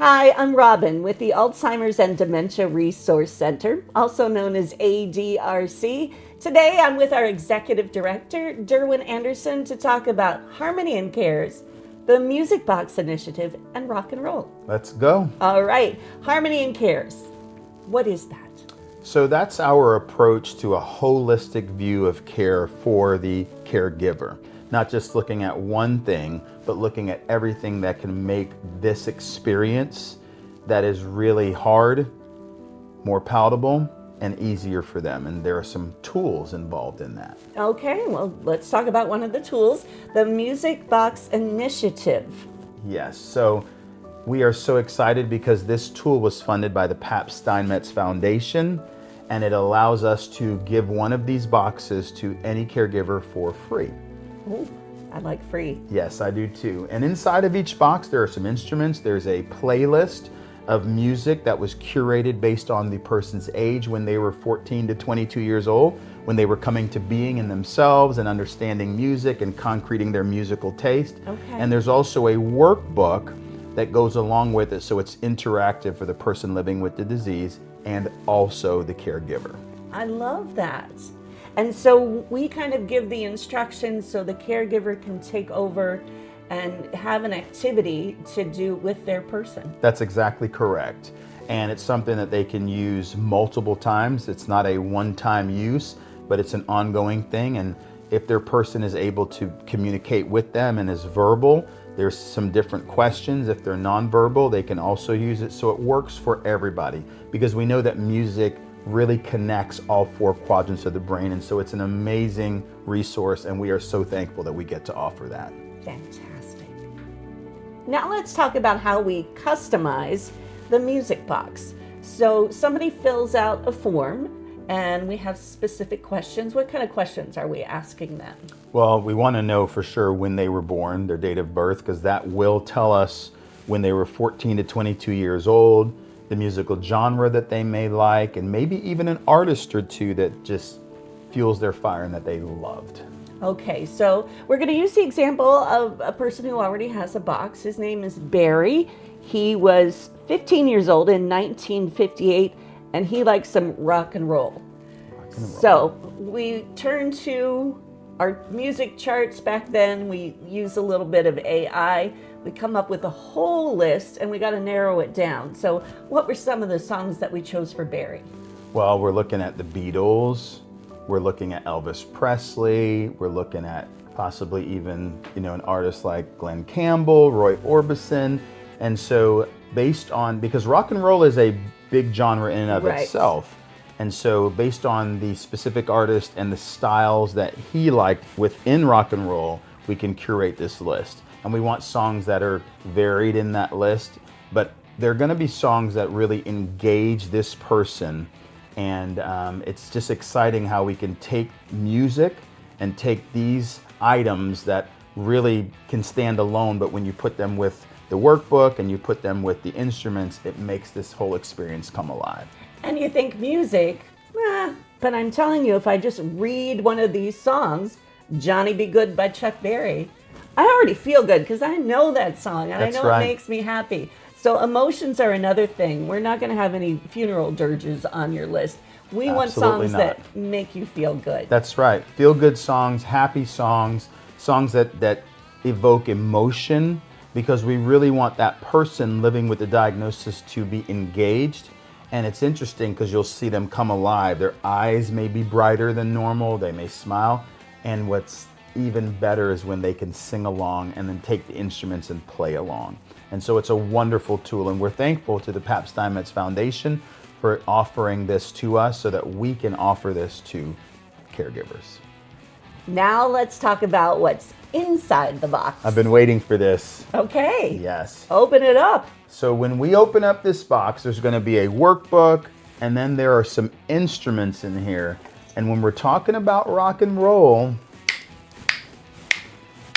Hi, I'm Robin with the Alzheimer's and Dementia Resource Center, also known as ADRC. Today I'm with our Executive Director, Derwin Anderson, to talk about Harmony and Cares, the Music Box Initiative, and rock and roll. Let's go. All right, Harmony and Cares. What is that? So that's our approach to a holistic view of care for the caregiver. Not just looking at one thing, but looking at everything that can make this experience that is really hard, more palatable, and easier for them. And there are some tools involved in that. Okay, well, let's talk about one of the tools, the Music Box Initiative. Yes, so we are so excited because this tool was funded by the Pap Steinmetz Foundation, and it allows us to give one of these boxes to any caregiver for free. Ooh, I like free. Yes, I do too. And inside of each box, there are some instruments. There's a playlist of music that was curated based on the person's age when they were 14 to 22 years old, when they were coming to being in themselves and understanding music and concreting their musical taste. Okay. And there's also a workbook that goes along with it, so it's interactive for the person living with the disease and also the caregiver. I love that. And so we kind of give the instructions so the caregiver can take over and have an activity to do with their person. That's exactly correct. And it's something that they can use multiple times. It's not a one-time use, but it's an ongoing thing. And if their person is able to communicate with them and is verbal, there's some different questions. If they're nonverbal, they can also use it. So it works for everybody because we know that music really connects all four quadrants of the brain. And so it's an amazing resource, and we are so thankful that we get to offer that. Fantastic. Now let's talk about how we customize the music box. So somebody fills out a form and we have specific questions. What kind of questions are we asking them? Well, we want to know for sure when they were born, their date of birth, because that will tell us when they were 14 to 22 years old, the musical genre that they may like, and maybe even an artist or two that just fuels their fire and that they loved. Okay, so we're going to use the example of a person who already has a box. His name is Barry. He was 15 years old in 1958, and he likes some rock and roll. So we turn to our music charts. Back then, we used a little bit of AI. We come up with a whole list, and we got to narrow it down. So what were some of the songs that we chose for Barry? Well, we're looking at the Beatles. We're looking at Elvis Presley. We're looking at possibly even, an artist like Glenn Campbell, Roy Orbison. And so because rock and roll is a big genre in and of itself. And so based on the specific artist and the styles that he liked within rock and roll, we can curate this list. And we want songs that are varied in that list, but they're going to be songs that really engage this person. And it's just exciting how we can take music and take these items that really can stand alone, but when you put them with the workbook and you put them with the instruments, it makes this whole experience come alive. And you think music, but I'm telling you, if I just read one of these songs, Johnny Be Good by Chuck Berry, I already feel good because I know that song and I know it makes me happy. So emotions are another thing. We're not going to have any funeral dirges on your list. We want songs that make you feel good. That's right. Feel good songs, happy songs, songs that evoke emotion, because we really want that person living with the diagnosis to be engaged. And it's interesting because you'll see them come alive. Their eyes may be brighter than normal. They may smile. And what's even better is when they can sing along and then take the instruments and play along. And so it's a wonderful tool. And we're thankful to the Pap Steinmetz Foundation for offering this to us so that we can offer this to caregivers. Now let's talk about what's inside the box. I've been waiting for this. Okay. Yes. Open it up. So when we open up this box, there's going to be a workbook, and then there are some instruments in here. And when we're talking about rock and roll,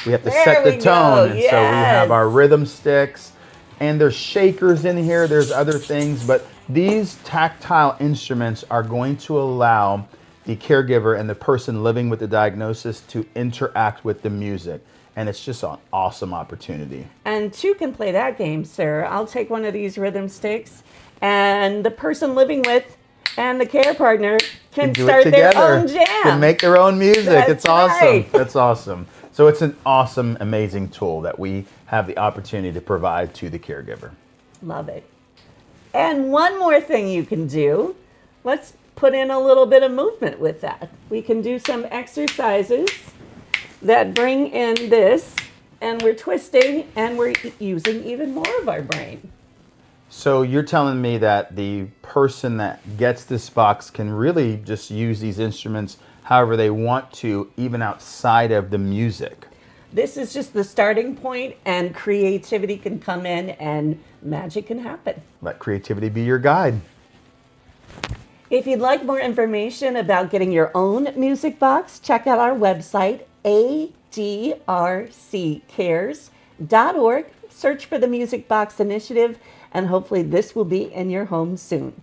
we have to set the tone. And so we have our rhythm sticks, and there's shakers in here. There's other things, but these tactile instruments are going to allow the caregiver and the person living with the diagnosis to interact with the music. And it's just an awesome opportunity. And two can play that game, sir. I'll take one of these rhythm sticks, and the person living with and the care partner can Do start it their together. own jam. Can make their own music. That's It's awesome. right. That's awesome. So it's an awesome, amazing tool that we have the opportunity to provide to the caregiver. Love it. And one more thing you can do. Let's put in a little bit of movement with that. We can do some exercises that bring in this, and we're twisting and we're using even more of our brain. So you're telling me that the person that gets this box can really just use these instruments however they want to, even outside of the music. This is just the starting point, and creativity can come in and magic can happen. Let creativity be your guide. If you'd like more information about getting your own music box, check out our website, adrccares.org. Search for the Music Box Initiative, and hopefully this will be in your home soon.